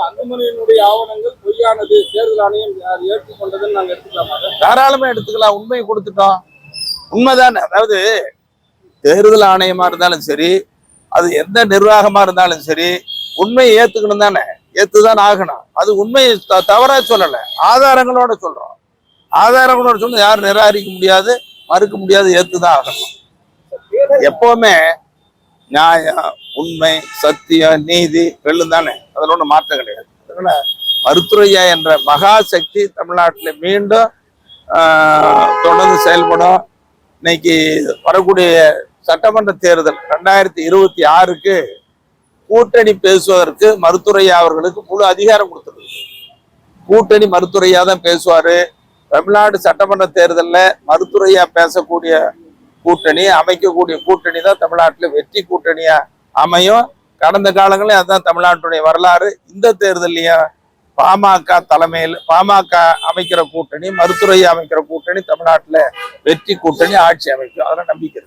அன்புமணியினுடைய ஆவணங்கள் பொய்யானது, தேர்தல் ஆணையம் ஏற்றுக்கொண்டதுன்னு நாங்க எடுத்துக்கலாமா? தாராளமா எடுத்துக்கலாம். உண்மையை கொடுத்துட்டோம். உண்மைதானே. அதாவது தேர்தல் ஆணையமா இருந்தாலும் சரி, அது எந்த நிர்வாகமா இருந்தாலும் சரி, உண்மையை ஏத்துக்கணும் தானே, ஏத்துதான் ஆகணும். அது உண்மையை தவறா சொல்லல, ஆதாரங்களோட சொல்றோம். ஆதாரங்களோட சொல்ல யாரும் நிராகரிக்க முடியாது, மறுக்க முடியாது, ஏத்துதான் ஆகணும். எப்பவுமே நியாயம், உண்மை, சத்தியம், நீதி வெல்லும் தானே, அதில் ஒன்றும் மாற்றம் கிடையாது. அதனால மருத்துவரையா என்ற மகா சக்தி தமிழ்நாட்டில் மீண்டும் தொடர்ந்து செயல்படும். இன்னைக்கு வரக்கூடிய சட்டமன்ற தேர்தல் 2026க்கு கூட்டணி பேசுவதற்கு மருத்துவரையா அவர்களுக்கு முழு அதிகாரம் கொடுத்துருக்கு. கூட்டணி மருத்துவரையா தான் பேசுவாரு. தமிழ்நாடு சட்டமன்ற தேர்தலில் மருத்துவரையா பேசக்கூடிய கூட்டணி, அமைக்கக்கூடிய கூட்டணி தான் தமிழ்நாட்டில் வெற்றி கூட்டணியா அமையும். கடந்த காலங்களில் அதுதான் தமிழ்நாட்டுடைய வரலாறு. இந்த தேர்தலையும் பாமக தலைமையில் பாமக அமைக்கிற கூட்டணி, மருத்துவரையா அமைக்கிற கூட்டணி தமிழ்நாட்டில் வெற்றி கூட்டணி ஆட்சி அமைக்கும். அதெல்லாம் நம்பிக்கை.